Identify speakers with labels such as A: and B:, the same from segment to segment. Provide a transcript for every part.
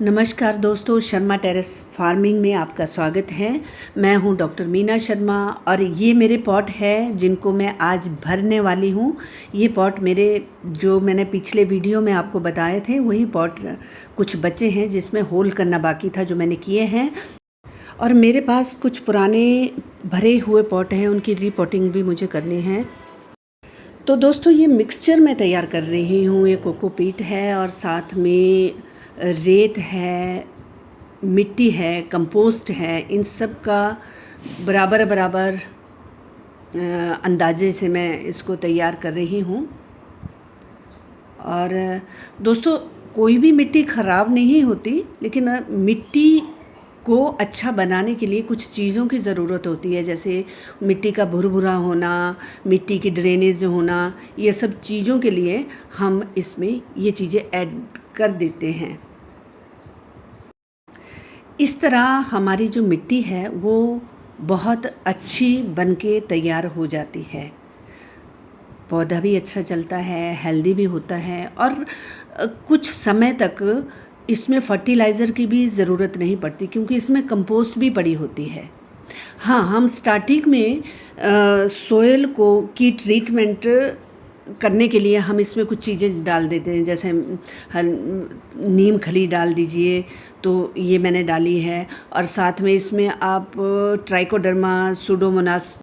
A: नमस्कार दोस्तों, Sharma terrace farming में आपका स्वागत है। मैं हूं डॉक्टर मीना शर्मा और ये मेरे पॉट है जिनको मैं आज भरने वाली हूं। ये पॉट मेरे जो मैंने पिछले वीडियो में आपको बताए थे वही पॉट कुछ बचे हैं जिसमें होल करना बाकी था, जो मैंने किए हैं। और मेरे पास कुछ पुराने भरे हुए पॉट हैं, उनकी रीपॉटिंग भी मुझे करनी है। तो दोस्तों, ये मिक्सचर मैं तैयार कर रही हूँ। ये कोकोपीट है और साथ में रेत है, मिट्टी है, कंपोस्ट है। इन सब का बराबर बराबर अंदाजे से मैं इसको तैयार कर रही हूँ। और दोस्तों, कोई भी मिट्टी ख़राब नहीं होती, लेकिन मिट्टी को अच्छा बनाने के लिए कुछ चीज़ों की ज़रूरत होती है, जैसे मिट्टी का भुरभुरा होना, मिट्टी की ड्रेनेज होना। ये सब चीज़ों के लिए हम इसमें ये चीज़ें ऐड कर देते हैं। इस तरह हमारी जो मिट्टी है वो बहुत अच्छी बनके तैयार हो जाती है। पौधा भी अच्छा चलता है, हेल्दी भी होता है और कुछ समय तक इसमें फर्टिलाइज़र की भी ज़रूरत नहीं पड़ती, क्योंकि इसमें कंपोस्ट भी पड़ी होती है। हाँ, हम स्टार्टिंग में सोयल की ट्रीटमेंट करने के लिए हम इसमें कुछ चीज़ें डाल देते हैं, जैसे नीम खली डाल दीजिए, तो ये मैंने डाली है। और साथ में इसमें आप ट्राइकोडर्मा सूडोमोनास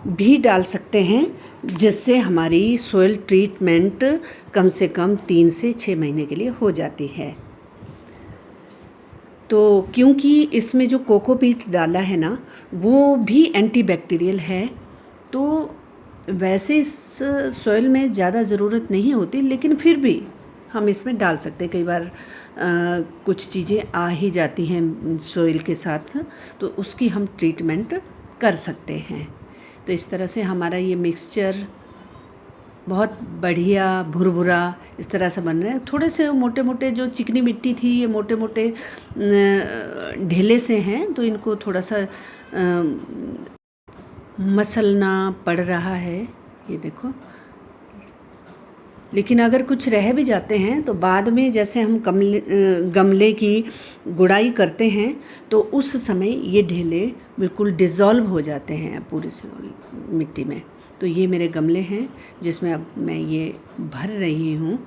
A: भी डाल सकते हैं, जिससे हमारी सोयल ट्रीटमेंट कम से कम 3 से 6 महीने के लिए हो जाती है। तो क्योंकि इसमें जो कोकोपीट डाला है ना, वो भी एंटीबैक्टीरियल है, तो वैसे इस सॉइल में ज़्यादा ज़रूरत नहीं होती, लेकिन फिर भी हम इसमें डाल सकते हैं। कई बार कुछ चीज़ें आ ही जाती हैं सॉइल के साथ, तो उसकी हम ट्रीटमेंट कर सकते हैं। तो इस तरह से हमारा ये मिक्सचर बहुत बढ़िया भुरभुरा इस तरह से बन रहे हैं। थोड़े से मोटे मोटे जो चिकनी मिट्टी थी, ये मोटे मोटे ढेले से हैं, तो इनको थोड़ा सा मसलना पड़ रहा है, ये देखो। लेकिन अगर कुछ रह भी जाते हैं तो बाद में, जैसे हम गमले की गुड़ाई करते हैं, तो उस समय ये ढेले बिल्कुल डिज़ोल्व हो जाते हैं पूरी मिट्टी में। तो ये मेरे गमले हैं जिसमें अब मैं ये भर रही हूँ।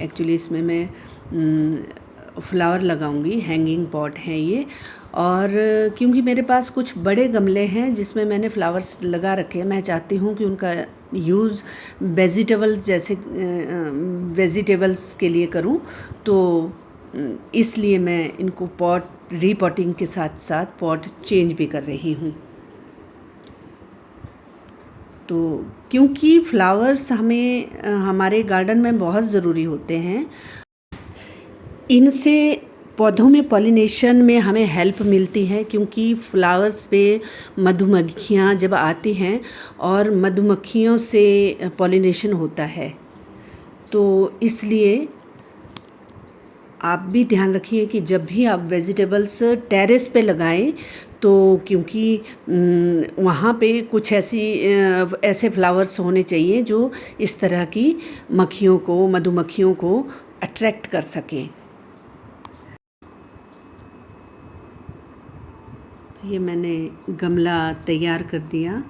A: एक्चुअली इसमें मैं फ्लावर लगाऊंगी, हैंगिंग पॉट है ये। और क्योंकि मेरे पास कुछ बड़े गमले हैं जिसमें मैंने फ्लावर्स लगा रखे हैं, मैं चाहती हूँ कि उनका यूज़ वेजिटेबल्स के लिए करूँ, तो इसलिए मैं इनको रीपॉटिंग के साथ साथ पॉट चेंज भी कर रही हूँ। तो क्योंकि फ्लावर्स हमें हमारे गार्डन में बहुत ज़रूरी होते हैं, इनसे पौधों में पॉलिनेशन में हमें हेल्प मिलती है, क्योंकि फ्लावर्स पे मधुमक्खियाँ जब आती हैं और मधुमक्खियों से पॉलिनेशन होता है, तो इसलिए आप भी ध्यान रखिए कि जब भी आप वेजिटेबल्स टेरेस पे लगाएं, तो क्योंकि वहाँ पे कुछ ऐसे फ्लावर्स होने चाहिए जो इस तरह की मधुमक्खियों को अट्रैक्ट कर सकें। तो ये मैंने गमला तैयार कर दिया।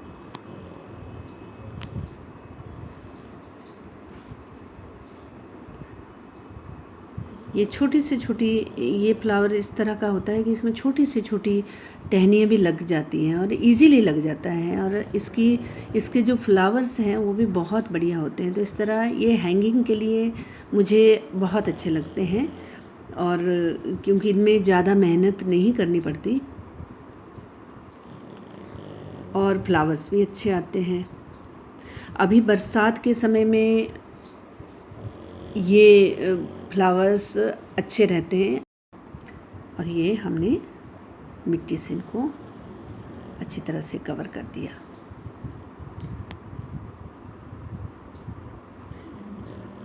A: ये छोटी से छोटी, ये फ्लावर इस तरह का होता है कि इसमें छोटी से छोटी टहनियाँ भी लग जाती हैं और इजीली लग जाता है। और इसके जो फ्लावर्स हैं वो भी बहुत बढ़िया होते हैं। तो इस तरह ये हैंगिंग के लिए मुझे बहुत अच्छे लगते हैं, और क्योंकि इनमें ज़्यादा मेहनत नहीं करनी पड़ती और फ्लावर्स भी अच्छे आते हैं। अभी बरसात के समय में ये फ्लावर्स अच्छे रहते हैं। और ये हमने मिट्टी से इनको अच्छी तरह से कवर कर दिया।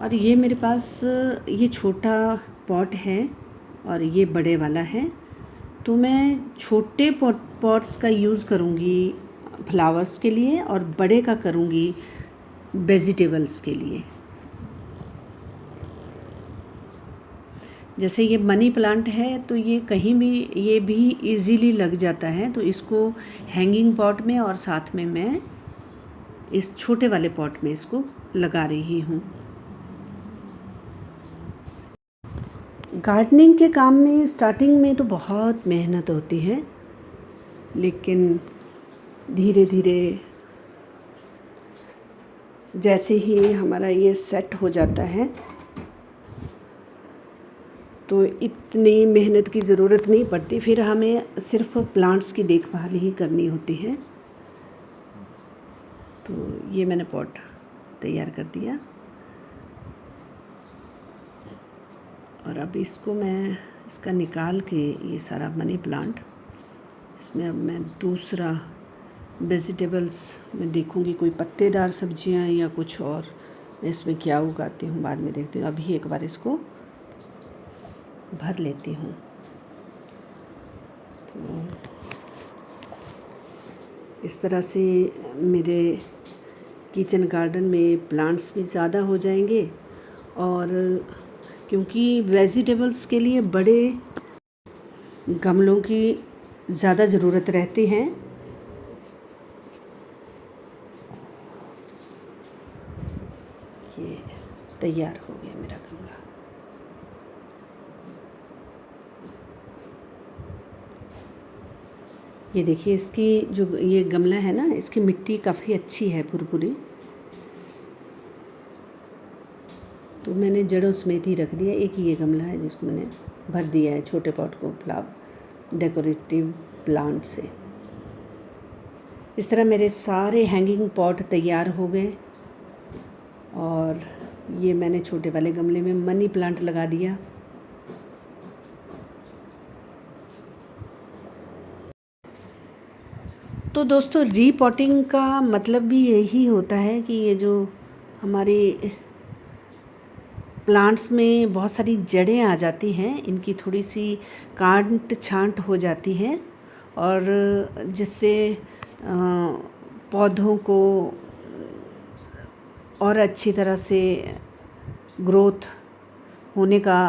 A: और ये मेरे पास ये छोटा पॉट है और ये बड़े वाला है, तो मैं छोटे पॉट्स का यूज़ करूँगी फ्लावर्स के लिए और बड़े का करूँगी वेजिटेबल्स के लिए। जैसे ये मनी प्लांट है तो ये कहीं भी, ये भी इजीली लग जाता है, तो इसको हैंगिंग पॉट में और साथ में मैं इस छोटे वाले पॉट में इसको लगा रही हूँ। गार्डनिंग के काम में स्टार्टिंग में तो बहुत मेहनत होती है, लेकिन धीरे धीरे जैसे ही हमारा ये सेट हो जाता है तो इतनी मेहनत की ज़रूरत नहीं पड़ती, फिर हमें सिर्फ प्लांट्स की देखभाल ही करनी होती है। तो ये मैंने पॉट तैयार कर दिया और अब इसको मैं इसका निकाल के, ये सारा मनी प्लांट, इसमें अब मैं दूसरा वेजिटेबल्स में देखूंगी, कोई पत्तेदार सब्जियां या कुछ और मैं इसमें क्या उगाती हूँ बाद में देखती हूँ। अभी एक बार इसको भर लेती हूँ। तो इस तरह से मेरे किचन गार्डन में प्लांट्स भी ज़्यादा हो जाएंगे, और क्योंकि वेजिटेबल्स के लिए बड़े गमलों की ज़्यादा ज़रूरत रहती है, ये तैयार हो गया मेरा गमला। ये देखिए, इसकी जो ये गमला है ना, इसकी मिट्टी काफ़ी अच्छी है, भुरभुरी। तो मैंने जड़ों समेत ही रख दिया। एक ये गमला है जिसको मैंने भर दिया है छोटे पॉट को फ्लावर डेकोरेटिव प्लांट से। इस तरह मेरे सारे हैंगिंग पॉट तैयार हो गए, और ये मैंने छोटे वाले गमले में मनी प्लांट लगा दिया। तो दोस्तों, रीपॉटिंग का मतलब भी यही होता है कि ये जो हमारे प्लांट्स में बहुत सारी जड़ें आ जाती हैं, इनकी थोड़ी सी काट छांट हो जाती है, और जिससे पौधों को और अच्छी तरह से ग्रोथ होने का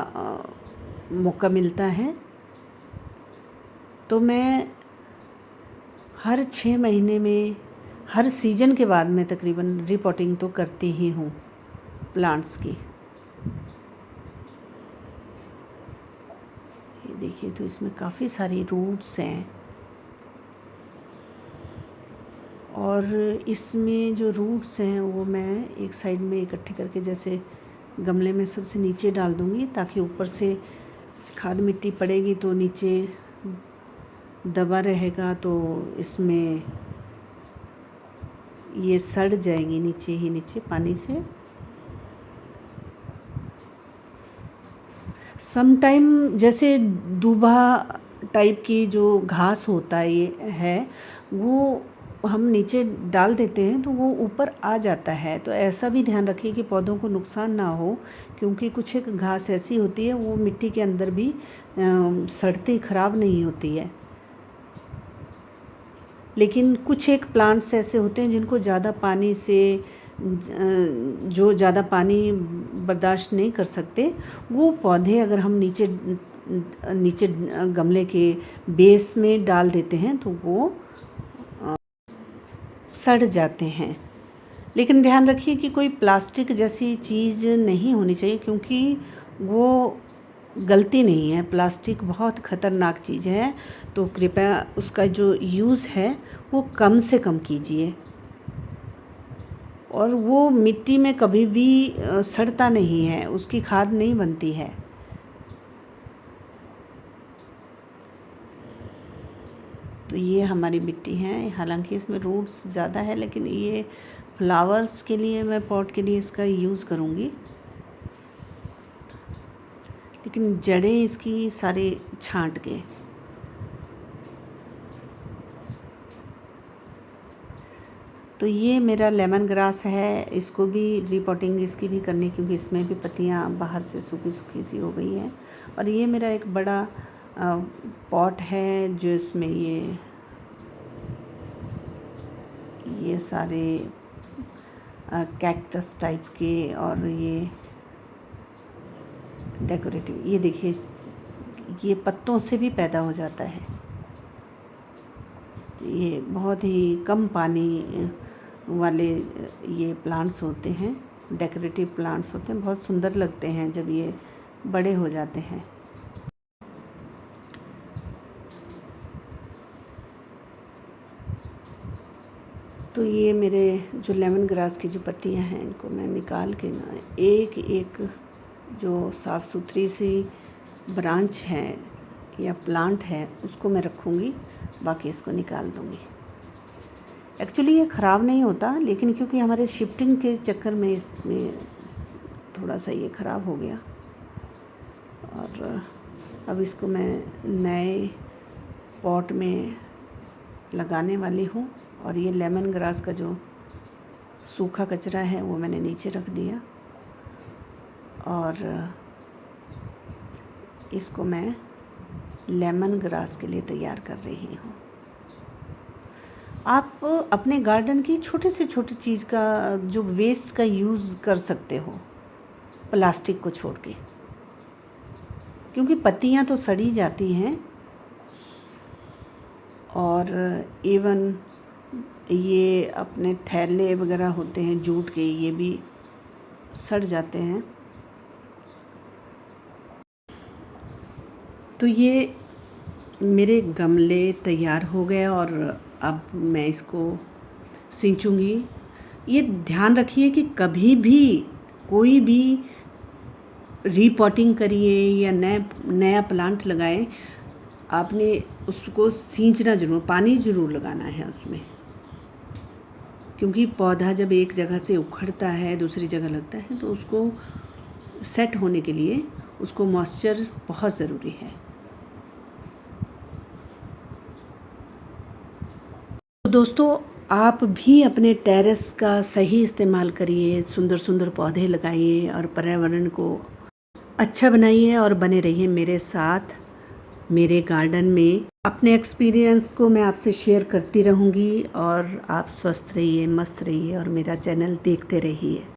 A: मौका मिलता है। तो मैं हर 6 महीने में, हर सीज़न के बाद में तकरीबन रीपॉटिंग तो करती ही हूँ प्लांट्स की। ये देखिए, तो इसमें काफ़ी सारी रूट्स हैं, और इसमें जो रूट्स हैं वो मैं एक साइड में इकट्ठे करके जैसे गमले में सबसे नीचे डाल दूँगी, ताकि ऊपर से खाद मिट्टी पड़ेगी तो नीचे दबा रहेगा, तो इसमें ये सड़ जाएंगी नीचे ही नीचे पानी से। समटाइम जैसे दूबा टाइप की जो घास होता है वो हम नीचे डाल देते हैं तो वो ऊपर आ जाता है। तो ऐसा भी ध्यान रखिए कि पौधों को नुकसान ना हो, क्योंकि कुछ एक घास ऐसी होती है वो मिट्टी के अंदर भी सड़ती ख़राब नहीं होती है। लेकिन कुछ एक प्लांट्स ऐसे होते हैं जिनको ज़्यादा पानी से, जो ज़्यादा पानी बर्दाश्त नहीं कर सकते, वो पौधे अगर हम नीचे गमले के बेस में डाल देते हैं तो वो सड़ जाते हैं। लेकिन ध्यान रखिए कि कोई प्लास्टिक जैसी चीज़ नहीं होनी चाहिए, क्योंकि वो गलती नहीं है। प्लास्टिक बहुत ख़तरनाक चीज़ है, तो कृपया उसका जो यूज़ है वो कम से कम कीजिए, और वो मिट्टी में कभी भी सड़ता नहीं है, उसकी खाद नहीं बनती है। तो ये हमारी मिट्टी है, हालांकि इसमें रूट्स ज़्यादा है, लेकिन ये फ्लावर्स के लिए, मैं पॉट के लिए इसका यूज़ करूँगी, लेकिन जड़ें इसकी सारी छांट के। तो ये मेरा लेमन ग्रास है, इसको भी रीपॉटिंग इसकी भी करनी, क्योंकि इसमें भी पत्तियाँ बाहर से सूखी सूखी सी हो गई हैं। और ये मेरा एक बड़ा पॉट है जो इसमें ये सारे कैक्टस टाइप के और ये डेकोरेटिव। ये देखिए, ये पत्तों से भी पैदा हो जाता है। ये बहुत ही कम पानी वाले ये प्लांट्स होते हैं, डेकोरेटिव प्लांट्स होते हैं, बहुत सुंदर लगते हैं जब ये बड़े हो जाते हैं। तो ये मेरे जो लेमन ग्रास की जो पत्तियां हैं, इनको मैं निकाल के ना एक एक जो साफ़ सुथरी सी ब्रांच है या प्लांट है उसको मैं रखूँगी, बाकी इसको निकाल दूँगी। एक्चुअली ये ख़राब नहीं होता, लेकिन क्योंकि हमारे शिफ्टिंग के चक्कर में इसमें थोड़ा सा ये ख़राब हो गया, और अब इसको मैं नए पॉट में लगाने वाली हूँ। और ये लेमन ग्रास का जो सूखा कचरा है वो मैंने नीचे रख दिया, और इसको मैं लेमन ग्रास के लिए तैयार कर रही हूँ। आप अपने गार्डन की छोटे से छोटी चीज़ का जो वेस्ट का यूज़ कर सकते हो, प्लास्टिक को छोड़ के, क्योंकि पत्तियाँ तो सड़ी जाती हैं, और इवन ये अपने थैले वगैरह होते हैं जूट के, ये भी सड़ जाते हैं। तो ये मेरे गमले तैयार हो गए, और अब मैं इसको सींचूंगी। ये ध्यान रखिए कि कभी भी कोई भी रीपॉटिंग करिए या नया प्लांट लगाएं, आपने उसको सींचना ज़रूर, पानी ज़रूर लगाना है उसमें, क्योंकि पौधा जब एक जगह से उखड़ता है दूसरी जगह लगता है तो उसको सेट होने के लिए उसको मॉइस्चर बहुत ज़रूरी है। तो दोस्तों, आप भी अपने टेरेस का सही इस्तेमाल करिए, सुंदर सुंदर पौधे लगाइए और पर्यावरण को अच्छा बनाइए, और बने रहिए मेरे साथ मेरे गार्डन में। अपने एक्सपीरियंस को मैं आपसे शेयर करती रहूँगी, और आप स्वस्थ रहिए, मस्त रहिए, और मेरा चैनल देखते रहिए।